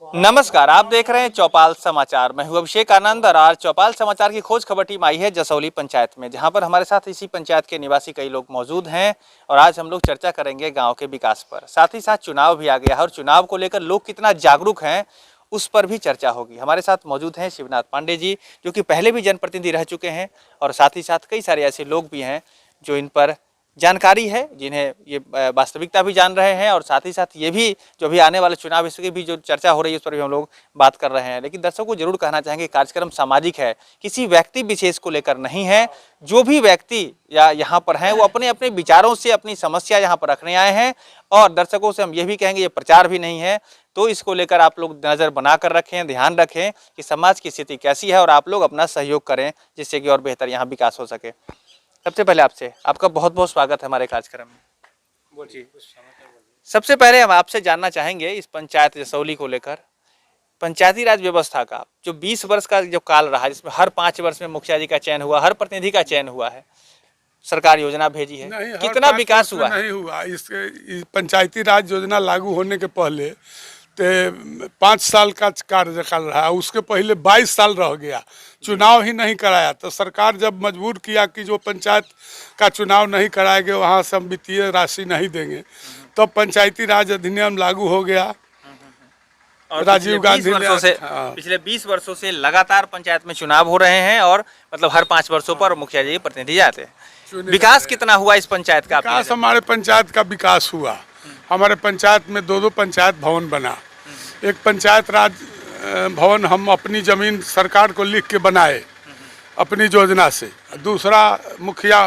नमस्कार, आप देख रहे हैं चौपाल समाचार। मैं हूं अभिषेक आनंद और आज चौपाल समाचार की खोज खबर टीम आई है जसौली पंचायत में, जहां पर हमारे साथ इसी पंचायत के निवासी कई लोग मौजूद हैं और आज हम लोग चर्चा करेंगे गांव के विकास पर। साथ ही साथ चुनाव भी आ गया है और चुनाव को लेकर लोग कितना जागरूक हैं उस पर भी चर्चा होगी। हमारे साथ मौजूद हैं शिवनाथ पांडे जी, जो कि पहले भी जनप्रतिनिधि रह चुके हैं, और साथ ही साथ कई सारे ऐसे लोग भी हैं जो इन पर जानकारी है, जिन्हें ये वास्तविकता भी जान रहे हैं, और साथ ही साथ ये भी जो भी आने वाले चुनाव इसकी भी जो चर्चा हो रही है उस पर भी हम लोग बात कर रहे हैं। लेकिन दर्शकों को जरूर कहना चाहेंगे, कार्यक्रम सामाजिक है, किसी व्यक्ति विशेष को लेकर नहीं है। जो भी व्यक्ति या यहाँ पर हैं वो अपने अपने विचारों से अपनी समस्या यहाँ पर रखने आए हैं, और दर्शकों से हम ये भी कहेंगे ये प्रचार भी नहीं है, तो इसको लेकर आप लोग नज़र बना कर रखें, ध्यान रखें कि समाज की स्थिति कैसी है और आप लोग अपना सहयोग करें, जिससे कि और बेहतर यहाँ विकास हो सके। सबसे पहले आपका बहुत बहुत स्वागत है हमारे कार्यक्रम में। बोलिए। सबसे पहले हम आपसे जानना चाहेंगे इस पंचायत जसौली को लेकर, पंचायती राज व्यवस्था का जो 20 वर्ष का जो काल रहा, जिसमें हर 5 वर्ष में मुखिया जी का चयन हुआ, हर प्रतिनिधि का चयन हुआ है, सरकार योजना भेजी है, कितना विकास हुआ? नहीं हुआ। इसके पंचायती राज योजना लागू होने के पहले 5 साल का कार्यकाल रहा, उसके पहले 22 साल रह गया, चुनाव ही नहीं कराया। तो सरकार जब मजबूर किया कि जो पंचायत का चुनाव नहीं कराएंगे वहाँ से हम वित्तीय राशि नहीं देंगे, तब पंचायती राज अधिनियम लागू हो गया। और राजीव गांधी पिछले 20 वर्षों से लगातार पंचायत में चुनाव हो रहे हैं, और मतलब हर 5 वर्षों पर मुखिया जी प्रतिनिधि जाते हैं। विकास कितना हुआ इस पंचायत का? विकास, हमारे पंचायत का विकास हुआ। हमारे पंचायत में 2 पंचायत भवन बना। एक पंचायत राज भवन हम अपनी जमीन सरकार को लिख के बनाए अपनी योजना से। दूसरा मुखिया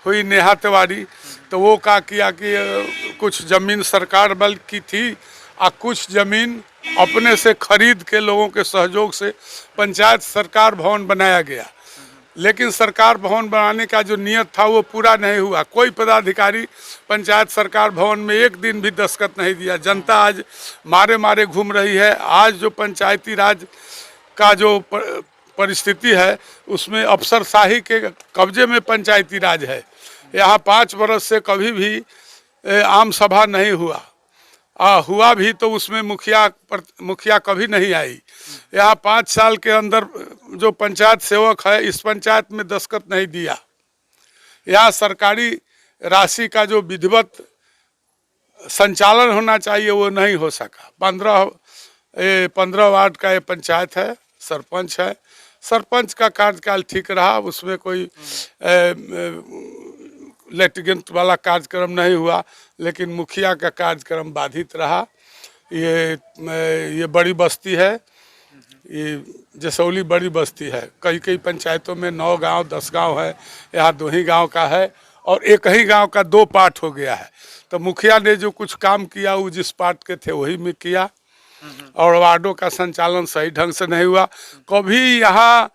हुई नेहा तिवारी, तो वो क्या किया कि कुछ जमीन सरकार बल की थी और कुछ जमीन अपने से खरीद के लोगों के सहयोग से पंचायत सरकार भवन बनाया गया। लेकिन सरकार भवन बनाने का जो नियत था वो पूरा नहीं हुआ। कोई पदाधिकारी पंचायत सरकार भवन में एक दिन भी दस्तखत नहीं दिया। जनता आज मारे मारे घूम रही है। आज जो पंचायती राज का जो परिस्थिति है उसमें अफसरशाही के कब्जे में पंचायती राज है। यहाँ 5 वर्ष से कभी भी आम सभा नहीं हुआ, हुआ भी तो उसमें मुखिया कभी नहीं आई। यहाँ 5 साल के अंदर जो पंचायत सेवक है इस पंचायत में दस्तखत नहीं दिया। यहाँ सरकारी राशि का जो विधिवत संचालन होना चाहिए वो नहीं हो सका। 15 वार्ड का ये पंचायत है, सरपंच है। सरपंच का कार्यकाल ठीक रहा, उसमें कोई लेटिगेंट वाला कार्यक्रम नहीं हुआ, लेकिन मुखिया का कार्यक्रम बाधित रहा। ये बड़ी बस्ती है, ये जसौली बड़ी बस्ती है। कई पंचायतों में 9 गांव 10 गांव है, यहाँ 2 ही गांव का है, और एक ही गांव का 2 पार्ट हो गया है। तो मुखिया ने जो कुछ काम किया वो जिस पार्ट के थे वही में किया, और वार्डों का संचालन सही ढंग से नहीं हुआ। कभी यहाँ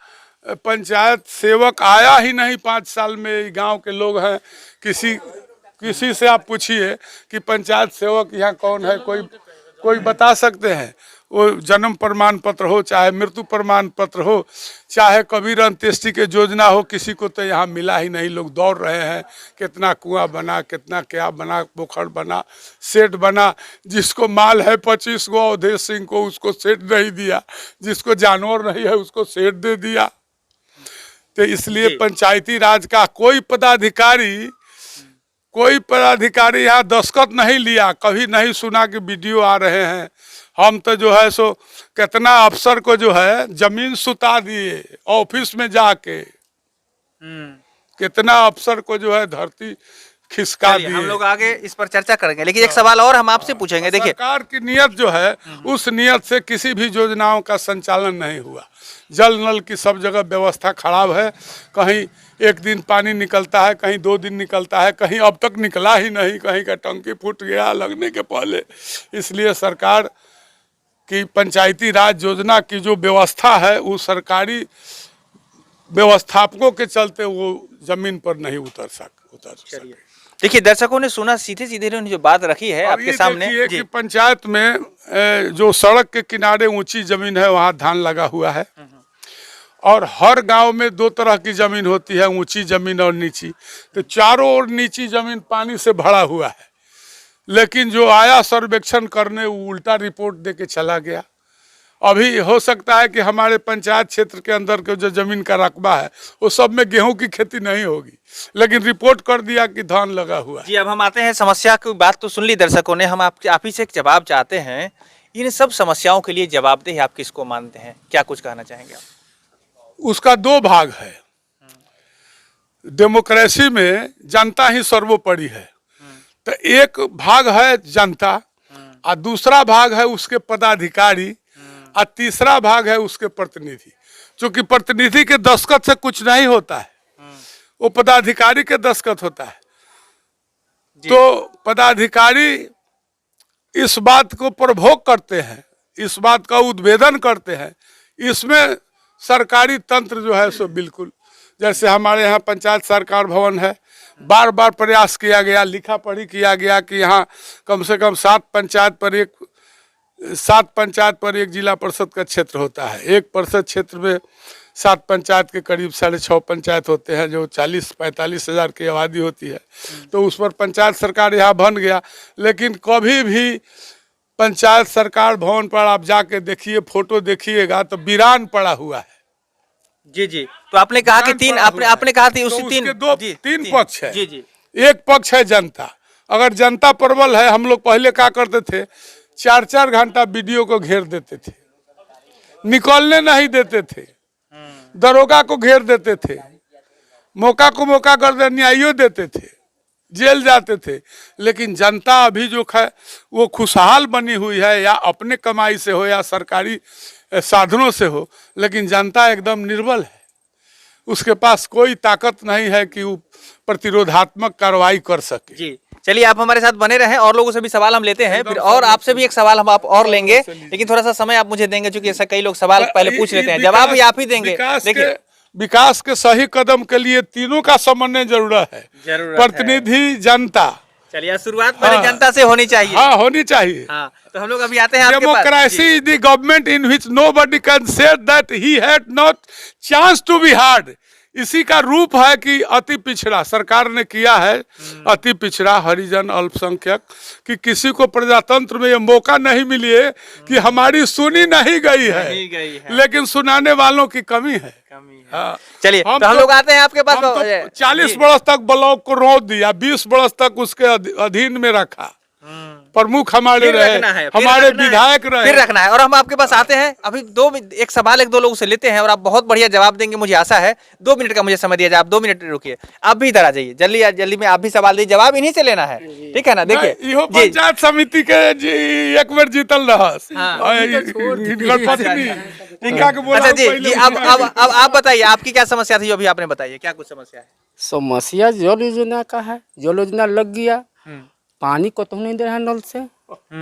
पंचायत सेवक आया ही नहीं 5 साल में। गांव के लोग हैं, किसी से आप पूछिए कि पंचायत सेवक यहाँ कौन है, कोई बता सकते हैं? वो जन्म प्रमाण पत्र हो, चाहे मृत्यु प्रमाण पत्र हो, चाहे कबीर अंत्येष्टि के योजना हो, किसी को तो यहाँ मिला ही नहीं। लोग दौड़ रहे हैं, कितना कुआं बना, कितना क्या बना, पोखर बना, शेड बना। जिसको माल है 25 गो अवधेश सिंह को, उसको शेड नहीं दिया। जिसको जानवर नहीं है उसको शेड दे दिया। तो इसलिए पंचायती राज का कोई पदाधिकारी यहाँ दस्तखत नहीं लिया। कभी नहीं सुना कि वीडियो आ रहे हैं। हम तो जो है सो कितना अफसर को जो है जमीन सुता दिए ऑफिस में जाके, कितना अफसर को जो है धरती खिसका दिए। हम लोग आगे इस पर चर्चा करेंगे, लेकिन एक सवाल और हम आपसे पूछेंगे। देखिए, सरकार की नियत जो है उस नियत से किसी भी योजनाओं का संचालन नहीं हुआ। जल नल की सब जगह व्यवस्था खराब है। कहीं 1 दिन पानी निकलता है, कहीं 2 दिन निकलता है, कहीं अब तक निकला ही नहीं, कहीं का टंकी फूट गया लगने के पहले। इसलिए सरकार की पंचायती राज योजना की जो व्यवस्था है वो सरकारी व्यवस्थापकों के चलते वो जमीन पर नहीं उतर सके। देखिए, दर्शकों ने सुना, सीधे उन्होंने जो बात रखी है आपके सामने कि पंचायत में जो सड़क के किनारे ऊंची जमीन है वहाँ धान लगा हुआ है, और हर गांव में 2 तरह की जमीन होती है, ऊंची जमीन और नीची। तो चारों ओर नीची जमीन पानी से भरा हुआ है। लेकिन जो आया सर्वेक्षण करने वो उल्टा रिपोर्ट दे के चला गया। अभी हो सकता है कि हमारे पंचायत क्षेत्र के अंदर के जो जमीन का रकबा है वो सब में गेहूं की खेती नहीं होगी, लेकिन रिपोर्ट कर दिया कि धान लगा हुआ है। जी, अब हम आते हैं, समस्या की बात तो सुन ली दर्शकों ने, हम आप ही से एक जवाब चाहते हैं। इन सब समस्याओं के लिए जवाबदेह आप किसको मानते हैं, क्या कुछ कहना चाहेंगे आप? उसका दो भाग है। डेमोक्रेसी में जनता ही सर्वोपरि है, तो एक भाग है जनता और दूसरा भाग है उसके पदाधिकारी और तीसरा भाग है उसके प्रतिनिधि। क्योंकि प्रतिनिधि के दस्तखत से कुछ नहीं होता है, वो पदाधिकारी के दस्तखत होता है। तो पदाधिकारी इस बात को प्रभोग करते हैं, इस बात का उद्भेदन करते हैं। इसमें सरकारी तंत्र जो है सो बिल्कुल, जैसे हमारे यहाँ पंचायत सरकार भवन है, बार बार प्रयास किया गया, लिखा पढ़ी किया गया कि यहाँ कम से कम 7 पंचायत पर एक जिला परिषद का क्षेत्र होता है। एक परिषद क्षेत्र में 7 पंचायत के करीब 6.5 पंचायत होते हैं, जो 40-45 हज़ार की आबादी होती है। तो उस पर पंचायत सरकार यहाँ बन गया, लेकिन कभी भी पंचायत सरकार भवन पर आप जाके देखिए, फोटो देखिएगा तो वीरान पड़ा हुआ है। जी जी, तो आपने कहा कि तीन, आपने कहा थी उससे तीन पक्ष है। जी जी, एक पक्ष है जनता। अगर जनता प्रबल है, हम लोग पहले क्या करते थे, 4-4 घंटा वीडियो को घेर देते थे, निकलने नहीं देते थे, दरोगा को घेर देते थे, मौका को मौका कर न्यायो देते थे, जेल जाते थे। लेकिन जनता अभी जो है वो खुशहाल बनी हुई है, या अपने कमाई से हो या सरकारी साधनों से हो, लेकिन जनता एकदम निर्बल है। उसके पास कोई ताकत नहीं है कि वो प्रतिरोधात्मक कार्रवाई कर सके। जी, चलिए आप हमारे साथ बने रहें, और लोगों से भी सवाल हम लेते हैं, फिर और आपसे भी एक सवाल हम आप और लेंगे, लेकिन थोड़ा सा समय आप मुझे देंगे, क्योंकि ऐसा कई लोग सवाल पहले पूछ लेते हैं, जवाब भी आप ही देंगे। देखिए, विकास के सही कदम के लिए तीनों का समन्वय जरूरत है, प्रतिनिधि, जनता। चलिए, शुरुआत पहले जनता से होनी चाहिए। हाँ, होनी चाहिए। हाँ, तो हम लोग अभी आते हैं आपके पास। Democracy is the government in which nobody can say that he had not chance to be heard. इसी का रूप है कि अति पिछड़ा सरकार ने किया है, अति पिछड़ा, हरिजन, अल्पसंख्यक, कि किसी को प्रजातंत्र में ये मौका नहीं मिली है कि हमारी सुनी नहीं गई है, लेकिन सुनाने वालों की कमी है। हाँ। चलिए, तो हम लोग आते हैं आपके पास। 40 वर्ष तक ब्लॉक को रोक दिया, 20 वर्ष तक उसके अधीन में रखा, प्रमुख हमारे रहे, हमारे विधायक रहे, फिर रखना है। और हम आपके पास आते हैं अभी, एक सवाल 1-2 लोगों से लेते हैं, और आप बहुत बढ़िया जवाब देंगे, मुझे आशा है। 2 मिनट का मुझे समय दिया जाए, आप 2 मिनट रुकिए, आप भी इधर आ जाइए, जल्दी में आप भी सवाल दीजिए, जवाब इन्हीं से लेना है, ठीक है ना? देखिए, पंचायत समिति के एक बार जीतल रहा। अच्छा जी, अब आप बताइए, आपकी क्या समस्या थी, जो अभी आपने बताइए, क्या कुछ समस्या है? समस्या जल योजना का है, जल योजना लग गया, पानी को तो नहीं दे रहा नल से।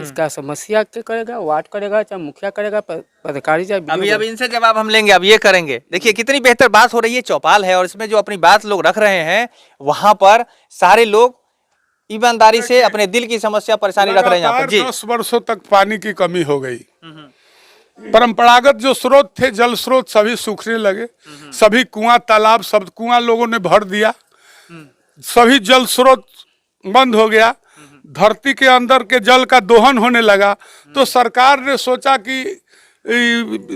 इसका समस्या क्या करेगा, वार्ड करेगा, चाहे मुखिया करेगा, पदाधिकारी, चाहे अब इनसे जवाब हम लेंगे, अब ये करेंगे। देखिए, कितनी बेहतर बात हो रही है, चौपाल है, और इसमें जो अपनी बात लोग रख रहे हैं, वहां पर सारे लोग ईमानदारी से अपने दिल की समस्या, परेशानी रख रहे हैं। यहाँ पर जी 10 वर्षों तक पानी की कमी हो गई। परंपरागत जो स्रोत थे, जल स्रोत, सभी सूखने लगे, सभी कुआं, तालाब, सब कुआं लोगों ने भर दिया, सभी जल स्रोत बंद हो गया, धरती के अंदर के जल का दोहन होने लगा। तो सरकार ने सोचा कि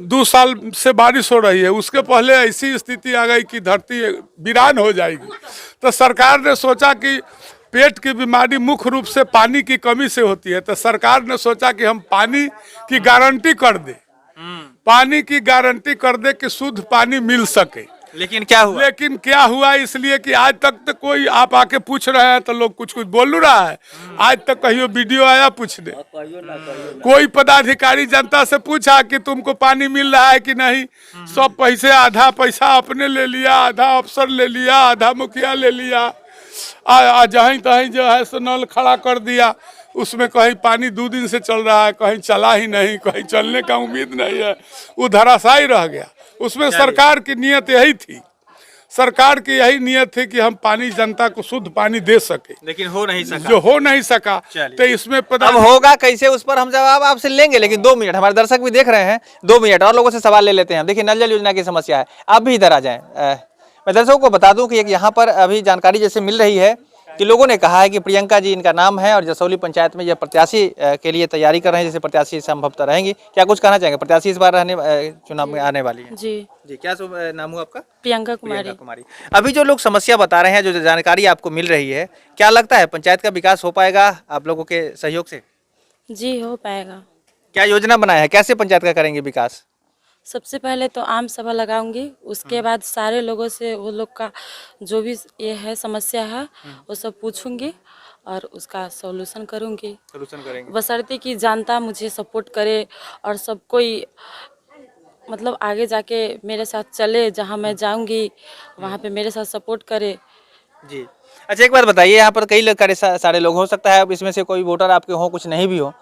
2 साल से बारिश हो रही है, उसके पहले ऐसी स्थिति आ गई कि धरती वीरान हो जाएगी। तो सरकार ने सोचा कि पेट की बीमारी मुख्य रूप से पानी की कमी से होती है, तो सरकार ने सोचा कि हम पानी की गारंटी कर दे, पानी की गारंटी कर दे कि शुद्ध पानी मिल सके। लेकिन क्या हुआ, इसलिए कि आज तक तो कोई, आप आके पूछ रहे हैं तो लोग कुछ बोल रहा है, आज तक कहीं वीडियो आया पूछने, कोई पदाधिकारी जनता से पूछा कि तुमको पानी मिल रहा है कि नहीं? सब पैसे, आधा पैसा अपने ले लिया, आधा अफसर ले लिया, आधा मुखिया ले लिया, जहीं तहीं जो है सो नल खड़ा कर दिया। उसमें कहीं पानी 2 दिन से चल रहा है, कहीं चला ही नहीं, कहीं चलने का उम्मीद नहीं है, वो धराशायी रह गया। उसमें सरकार की नीयत यही थी, सरकार की यही नीयत थी कि हम पानी, जनता को शुद्ध पानी दे सके, लेकिन हो नहीं सका, जो हो नहीं सका। तो इसमें अब होगा कैसे, उस पर हम जवाब आपसे लेंगे, लेकिन 2 मिनट, हमारे दर्शक भी देख रहे हैं, 2 मिनट और लोगों से सवाल ले लेते हैं। देखिए, नल जल योजना की समस्या है, आप भी इधर आ जाएं। मैं दर्शकों को बता दूं कि यहाँ पर अभी जानकारी जैसे मिल रही है कि लोगों ने कहा है कि प्रियंका जी इनका नाम है और जसौली पंचायत में यह प्रत्याशी के लिए तैयारी कर रहे हैं, जैसे प्रत्याशी संभवतः रहेंगी। क्या कुछ कहना चाहेंगे? प्रत्याशी इस बार चुनाव में आने वाली है। जी जी, क्या नाम हुआ आपका? प्रियंका प्रियंका कुमारी। कुमारी। अभी जो लोग समस्या बता रहे हैं, जो जानकारी आपको मिल रही है, क्या लगता है पंचायत का विकास हो पाएगा आप लोगों के सहयोग से? जी हो पाएगा। क्या योजना बनाया है, कैसे पंचायत का करेंगे विकास? सबसे पहले तो आम सभा लगाऊंगी, उसके बाद सारे लोगों से वो लोग का जो भी ये है समस्या है वो सब पूछूंगी और उसका सॉल्यूशन करूंगी, सोल्यूशन करेंगे। बशर्ते कि जनता मुझे सपोर्ट करे और सब कोई मतलब आगे जाके मेरे साथ चले, जहाँ मैं जाऊंगी वहाँ पे मेरे साथ सपोर्ट करे। जी, अच्छा एक बात बताइए, यहाँ पर कई लोग सारे लोग, हो सकता है अब इसमें से कोई वोटर आपके हो, कुछ नहीं भी हो,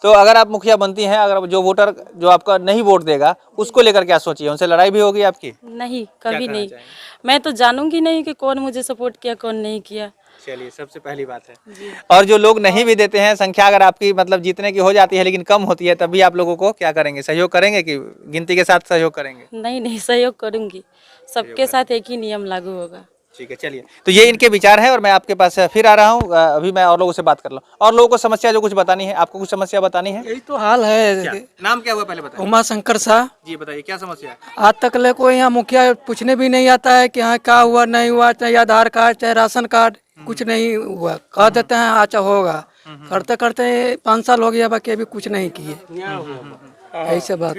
तो अगर आप मुखिया बनती हैं, अगर जो वोटर जो आपका नहीं वोट देगा उसको लेकर क्या सोचिए? उनसे लड़ाई भी होगी आपकी? नहीं, कभी कहना नहीं। चाहेंगे? मैं तो जानूंगी नहीं कि कौन मुझे सपोर्ट किया कौन नहीं किया। चलिए, सबसे पहली बात है। और जो लोग नहीं भी देते हैं, संख्या अगर आपकी मतलब जीतने की हो जाती है लेकिन कम होती है, तब भी आप लोगों को क्या करेंगे? सहयोग करेंगे कि गिनती के साथ सहयोग करेंगे? नहीं नहीं, सहयोग करूंगी, सबके साथ एक ही नियम लागू होगा। ठीक है, चलिए, तो ये इनके विचार हैं और मैं आपके पास फिर आ रहा हूँ। अभी मैं और लोगों से बात कर लूँ। और लोगों को समस्या जो कुछ बतानी है, आपको कुछ समस्या बतानी है? यही तो हाल है। नाम क्या हुआ पहले बताइए। उमा शंकर शाह। जी बताइए, क्या समस्या है? आज तक ले कोई यहाँ मुखिया पूछने भी नहीं आता है कि हाँ क्या हुआ नहीं हुआ, चाहे आधार कार्ड चाहे राशन कार्ड कुछ नहीं हुआ, कह देते हैं अच्छा होगा, करते करते 5 साल हो गया, बाकी अभी कुछ नहीं किए। ऐसे बात।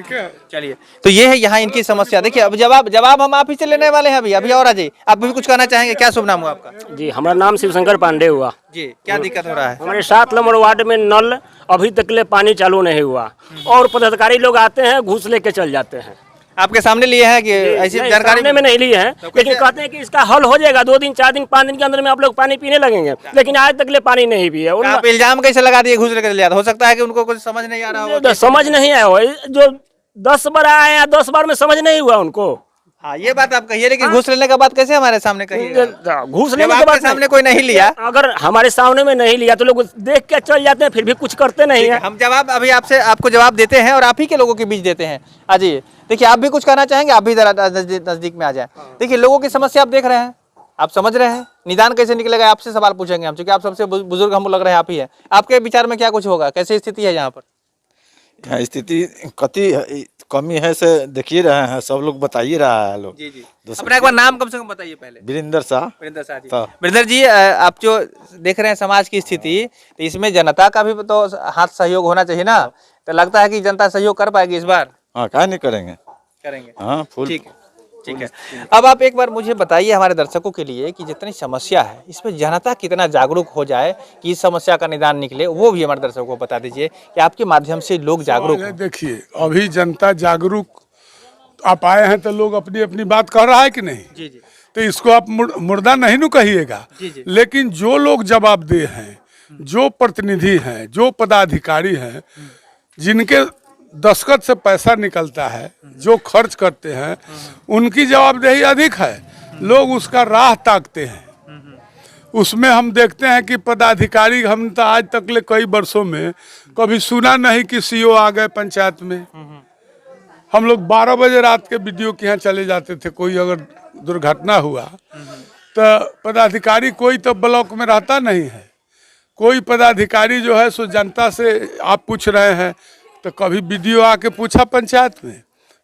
चलिए, तो ये है यहाँ इनकी समस्या। देखिए, अब जवाब हम आप ही से लेने वाले हैं। अभी और अजय, आप भी कुछ कहना चाहेंगे? क्या शुभ नाम हुआ आपका? जी, हमारा नाम शिवशंकर पांडे हुआ। जी, क्या दिक्कत हो रहा है? हमारे 7 नंबर वार्ड में नल अभी तक ले पानी चालू नहीं हुआ और पदाधिकारी लोग आते हैं घूस लेके चल जाते हैं। आपके सामने लिए हैं कि ऐसी नहीं, जानकारी सामने में नहीं लिए हैं, लेकिन कहते हैं कि इसका हल हो जाएगा 2 दिन 4 दिन 5 दिन के अंदर में आप लोग पानी पीने लगेंगे, लेकिन आज तक ले पानी नहीं पिए। आप इल्जाम कैसे लगा दिए घूस लेकर चले जाते? हो सकता है कि उनको कुछ समझ नहीं आ रहा हो। समझ नहीं आया हो, जो 10 बार आए हैं 10 बार में समझ नहीं हुआ उनको। हाँ, ये बात आप कहिए, लेकिन घूस लेने का बात कैसे हमारे सामने कहिए? घूस लेने के बाद सामने कोई नहीं लिया, अगर हमारे सामने में नहीं लिया तो लोग देख के चल जाते हैं, फिर भी कुछ करते नहीं है। हम जवाब अभी आपको जवाब देते हैं और आप ही के लोगों के बीच देते हैं। अजी, देखिए, आप भी कुछ कहना चाहेंगे? आप भी जरा नजदीक में आ जाए। देखिए, लोगों की समस्या आप देख रहे हैं, आप समझ रहे हैं, निदान कैसे निकलेगा आपसे सवाल पूछेंगे हम, क्योंकि आप सबसे बुजुर्ग हमको लग रहे हैं आप ही है। आपके विचार में क्या कुछ होगा? कैसी स्थिति है यहाँ पर? यहाँ स्थिति कति कमी है से देखिए रहे हैं, सब लोग बताइए रहा है लोग। जी जी, अपना एक बार नाम कम से कम बताइए पहले। वीरेंद्र शाह। वीरेंद्र शाह जी। हाँ। वीरेंद्र जी, आप जो देख रहे हैं समाज की स्थिति, तो इसमें जनता का भी तो हाथ सहयोग होना चाहिए ना। तो लगता है कि जनता सहयोग कर पाएगी इस बार? हाँ, क्या नहीं करेंगे। करेंगे। हाँ, फुल। ठीक है, ठीक है। अब आप एक बार मुझे बताइए हमारे दर्शकों के लिए कि जितनी समस्या है इसमें जनता कितना जागरूक हो जाए कि इस समस्या का निदान निकले, वो भी हमारे दर्शकों को बता दीजिए कि आपके माध्यम से लोग जागरूक हों। देखिए, अभी जनता जागरूक आप आए हैं तो लोग अपनी अपनी बात कह रहा है कि नहीं? जी जी, तो इसको आप मुर्दा नहीं न कहिएगा, लेकिन जो लोग जवाबदेह हैं, जो प्रतिनिधि हैं, जो पदाधिकारी हैं, जिनके दस्तखत से पैसा निकलता है, जो खर्च करते हैं, उनकी जवाबदेही अधिक है। लोग उसका राह ताकते हैं। उसमें हम देखते हैं कि पदाधिकारी, हम तो आज तक ले कई वर्षों में कभी सुना नहीं कि सीओ आ गए पंचायत में। हम लोग 12 बजे रात के वीडियो के यहाँ चले जाते थे, कोई अगर दुर्घटना हुआ तो पदाधिकारी कोई तो ब्लॉक में रहता नहीं है। कोई पदाधिकारी जो है सो जनता से आप पूछ रहे हैं तो कभी वीडियो आके पूछा पंचायत में?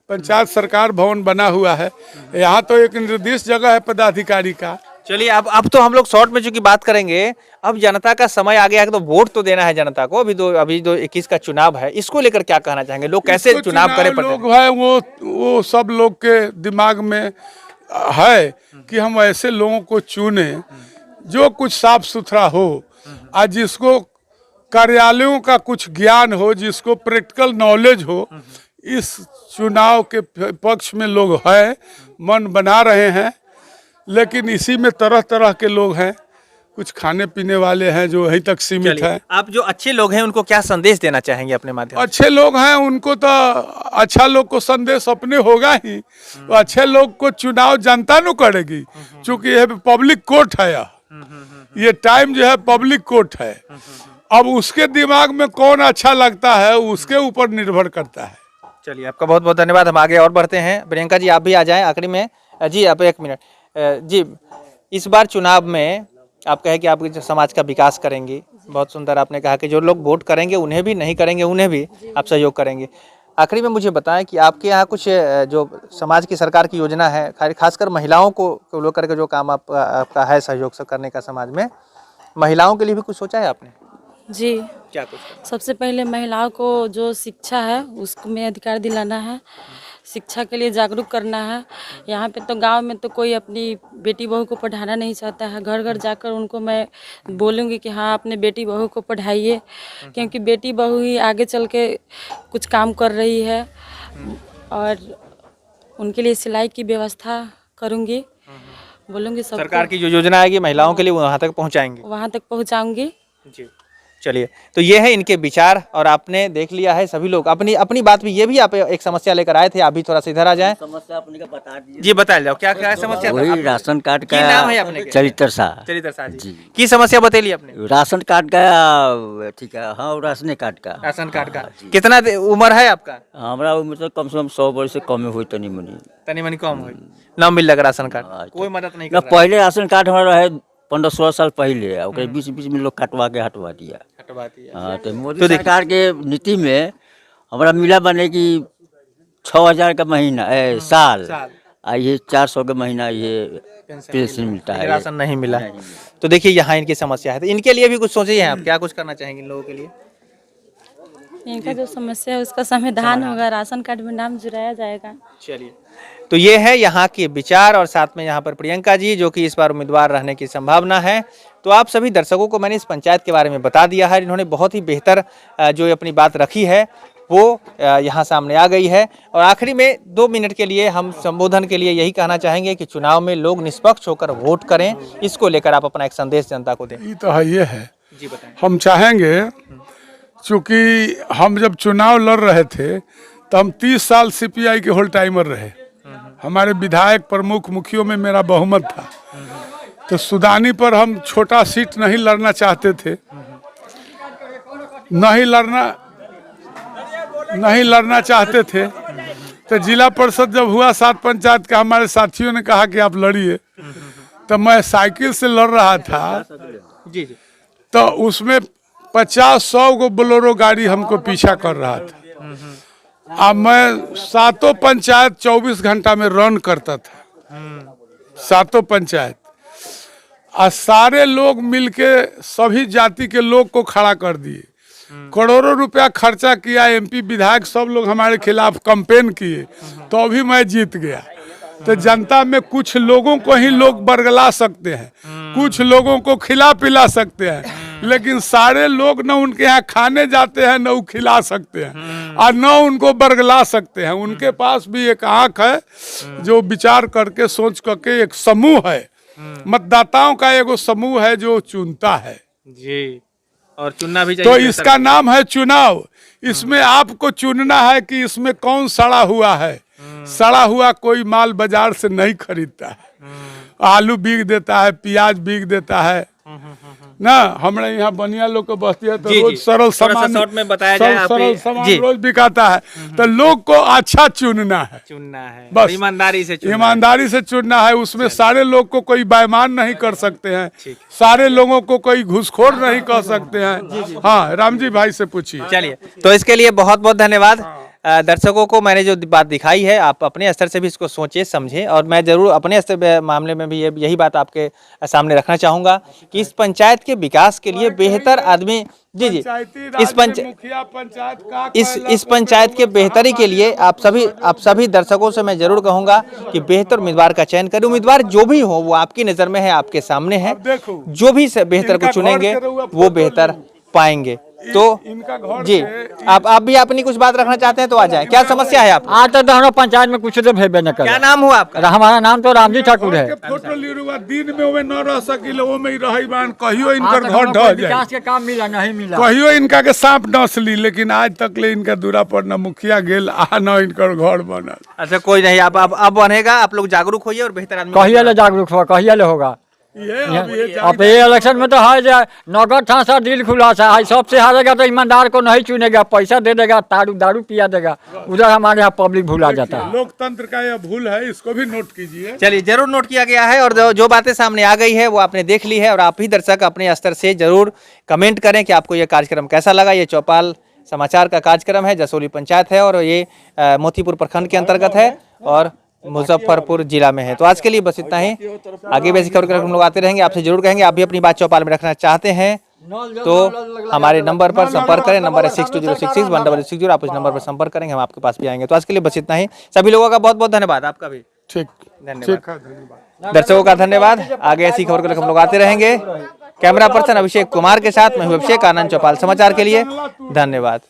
पंचायत सरकार भवन बना हुआ है, यहाँ तो एक निर्दिष्ट जगह है पदाधिकारी का। चलिए, अब तो हम लोग शॉर्ट में चूंकि बात करेंगे, अब जनता का समय आ गया है तो वोट तो देना है जनता को। अभी 21 का चुनाव है, इसको लेकर क्या कहना चाहेंगे? लोग कैसे चुनाव करें? लोग है वो सब लोग के दिमाग में है कि हम ऐसे लोगों को चुने जो कुछ साफ सुथरा हो, आज जिसको कार्यालयों का कुछ ज्ञान हो, जिसको प्रैक्टिकल नॉलेज हो। इस चुनाव के पक्ष में लोग हैं, मन बना रहे हैं, लेकिन इसी में तरह तरह के लोग हैं। कुछ खाने पीने वाले हैं जो यहीं तक सीमित है। आप जो अच्छे लोग हैं उनको क्या संदेश देना चाहेंगे अपने माध्यम? अच्छे लोग हैं उनको तो अच्छा लोग को संदेश अपने होगा ही। अच्छे लोग को चुनाव जनता न करेगी, चूंकि यह पब्लिक कोर्ट है। ये टाइम जो है पब्लिक कोर्ट है। अब उसके दिमाग में कौन अच्छा लगता है उसके ऊपर निर्भर करता है। चलिए, आपका बहुत बहुत धन्यवाद। हम आगे और बढ़ते हैं। प्रियंका जी, आप भी आ जाएं आखिरी में। जी, आप 1 मिनट। जी, इस बार चुनाव में आप कहे कि आप जो समाज का विकास करेंगी, बहुत सुंदर आपने कहा कि जो लोग वोट करेंगे उन्हें भी, नहीं करेंगे उन्हें भी आप सहयोग करेंगे। आखिरी में मुझे बताएं कि आपके यहाँ कुछ जो समाज की सरकार की योजना है, खासकर महिलाओं को लेकर के जो काम आपका है सहयोग से करने का समाज में, महिलाओं के लिए भी कुछ सोचा है आपने? जी, क्या कुछ? सबसे पहले महिलाओं को जो शिक्षा है उसको में अधिकार दिलाना है, शिक्षा के लिए जागरूक करना है। यहाँ पे तो गांव में तो कोई अपनी बेटी बहू को पढ़ाना नहीं चाहता है। घर घर जाकर उनको मैं बोलूँगी कि हाँ अपने बेटी बहू को पढ़ाइए, क्योंकि बेटी बहू ही आगे चल के कुछ काम कर रही है। और उनके लिए सिलाई की व्यवस्था करूँगी, बोलूँगी सबको। सरकार की जो योजना आएगी महिलाओं के लिए वहाँ तक पहुँचाएंगे? वहाँ तक पहुँचाऊँगी। जी, चलिए, तो ये है इनके विचार और आपने देख लिया है। सभी लोग अपनी अपनी बात भी, ये भी आप एक समस्या लेकर आए थे, आप भी थोड़ा सा इधर आ जाएं। समस्या अपने का बता दीजिए जी बताया जाओ, क्या क्या समस्या था? वही राशन कार्ड की नाम है अपने का के? चरित्र शाह चरित्र साह जी जी। की समस्या बतेली आपने? राशन कार्ड का ठीक है, हाँ राशन कार्ड का राशन कार्ड का कितना उम्र है आपका? हमारा उम्र तो कम से कम 100 वर्ष से कम हुई तनी मनी तनी मनी कम हुई, ना मिल लगा राशन कार्ड, कोई मदद नहीं ना। कर रहा पहले राशन कार्ड हमारा है 15-16 साल पहले, ओकरे बीच बीच में लोग कटवा के हटवा दिया। हटवा दिया। हाँ तो मोदी सरकार के नीति में हमारा मिला बने कि 6,000 का महीना साल, ये 400 का महीना ये पेंशन मिलता है, राशन नहीं मिला। तो देखिए यहाँ इनकी समस्या है, तो इनके लिए भी कुछ सोचिए आप, क्या कुछ करना चाहेंगे इन लोगों के लिए? इनका जो समस्या है उसका समाधान होगा, राशन कार्ड में नाम जुड़ाया जाएगा। चलिए, तो ये है यहाँ के विचार और साथ में यहाँ पर प्रियंका जी जो कि इस बार उम्मीदवार रहने की संभावना है। तो आप सभी दर्शकों को मैंने इस पंचायत के बारे में बता दिया है। इन्होंने बहुत ही बेहतर जो अपनी बात रखी है वो यहाँ सामने आ गई है। और आखिरी में 2 मिनट के लिए हम संबोधन के लिए यही कहना चाहेंगे कि चुनाव में लोग निष्पक्ष होकर वोट करें, इसको लेकर आप अपना एक संदेश जनता को दें। ये तो है, ये है। जी बताएं। हम चाहेंगे, चूँकि हम जब चुनाव लड़ रहे थे तो हम 30 साल CPI के होल टाइमर रहे। हमारे विधायक प्रमुख मुखियों में मेरा बहुमत था, तो सुदानी पर हम छोटा सीट नहीं लड़ना चाहते थे, नहीं लड़ना चाहते थे। तो जिला परिषद जब हुआ 7 पंचायत का, हमारे साथियों ने कहा कि आप लड़िए, तो मैं साइकिल से लड़ रहा था। जी जी। तो उसमें 50-100 गो बोलेरो गाड़ी हमको पीछा कर रहा था। अब मैं 7 पंचायत 24 घंटा में रन करता था, 7 पंचायत, और सारे लोग मिलके सभी जाति के लोग को खड़ा कर दिए। करोड़ों रुपया खर्चा किया, MP विधायक सब लोग हमारे खिलाफ कैंपेन किए, तो अभी मैं जीत गया। तो जनता में कुछ लोगों को ही लोग बरगला सकते हैं, कुछ लोगों को खिला पिला सकते हैं, लेकिन सारे लोग न उनके यहाँ खाने जाते हैं, न वो खिला सकते हैं और न उनको बरगला सकते हैं। उनके पास भी एक आँख है जो विचार करके सोच करके, एक समूह है, मतदाताओं का एगो समूह है जो चुनता है जी, और चुनना भी चाहिए। तो इसका नाम है चुनाव। इसमें आपको चुनना है कि इसमें कौन सड़ा हुआ है। सड़ा हुआ कोई माल बाजार से नहीं खरीदता है। आलू बिक देता है, प्याज बिक देता है ना। हमारे यहाँ बनिया लोग को बस्ती है तो जी, रोज जी। सरल थोड़ा सा सामान, शॉर्ट में बताया जाए आप सरल ये। सामान जी। रोज बिकाता है। तो लोग को अच्छा चुनना है, चुनना है, बस ईमानदारी से चुनना है। ईमानदारी से चुनना है। उसमें सारे लोग को कोई बेईमान नहीं कर सकते हैं, सारे लोगों को कोई घूसखोर नहीं कर सकते हैं। हाँ, राम जी भाई से पूछिए। चलिए, तो इसके लिए बहुत बहुत धन्यवाद। दर्शकों को मैंने जो बात दिखाई है, आप अपने स्तर से भी इसको सोचें समझें, और मैं जरूर अपने स्तर मामले में भी यही बात आपके सामने रखना चाहूँगा कि इस पंचायत के विकास के लिए बेहतर आदमी, जी जी, इस पंचायत के बेहतरी के लिए आप सभी दर्शकों से मैं जरूर कहूँगा कि बेहतर उम्मीदवार का चयन करें। उम्मीदवार जो भी हो वो आपकी नज़र में है, आपके सामने है, जो भी बेहतर को चुनेंगे वो बेहतर पाएंगे। तो जी, आप भी अपनी कुछ बात रखना चाहते हैं तो आ जाएं। क्या समस्या है आप? आज तक हमारा पंचायत में कुछ तो भेबे न कर। क्या नाम हुआ आपका? हमारा नाम तो रामजी ठाकुर है। फोटो लिरुआ दिन में ओमे न रह सकिल, ओमे ही रही बान, कहियो इनकर घर ढह जाए, विकास के काम मिला नहीं मिला, कहियो इनका के सांप डस ली, लेकिन आज तक ले इनका दूरा पर न मुखिया गेल आ न इनकर घर बनल। अच्छा, कोई नहीं, अब बनेगा। आप लोग जागरूक होइए और बेहतर आदमी कहिए ले जागरूक होगा, कहिए ले होगा। अब ये इलेक्शन में तो है जो नगद था सा दिल खुला सा है, सबसे हारेगा तो ईमानदार को नहीं चुनेगा, पैसा दे देगा, दारू पिया देगा, उधर हमारे यहाँ पब्लिक भूला जाता है। लोकतंत्र का यह भूल है, इसको भी नोट कीजिए। चलिए, जरूर नोट किया गया है और जो बातें सामने आ गई है वो आपने देख ली है और आप ही दर्शक अपने स्तर से जरूर कमेंट करें कि आपको यह कार्यक्रम कैसा लगा। ये चौपाल समाचार का कार्यक्रम है, जसोली पंचायत है और ये मोतीपुर प्रखंड के अंतर्गत है और मुजफ्फरपुर जिला में है। तो आज के लिए बस इतना ही। आगे भी ऐसी खबर हम लोग आते रहेंगे, आपसे जरूर कहेंगे आप भी अपनी बात चौपाल में रखना चाहते हैं तो हमारे नंबर पर संपर्क करें। नंबर है 6206616660। आप उस नंबर पर संपर्क करेंगे, हम आपके पास भी आएंगे। तो आज के लिए बस इतना ही। सभी लोगों का बहुत बहुत धन्यवाद, आपका भी ठीक धन्यवाद, दर्शकों का धन्यवाद। आगे ऐसी खबर को लेकर हम लोग आते रहेंगे। कैमरा पर्सन अभिषेक कुमार के साथ मैं हूं अभिषेक आनंद, चौपाल समाचार के लिए धन्यवाद।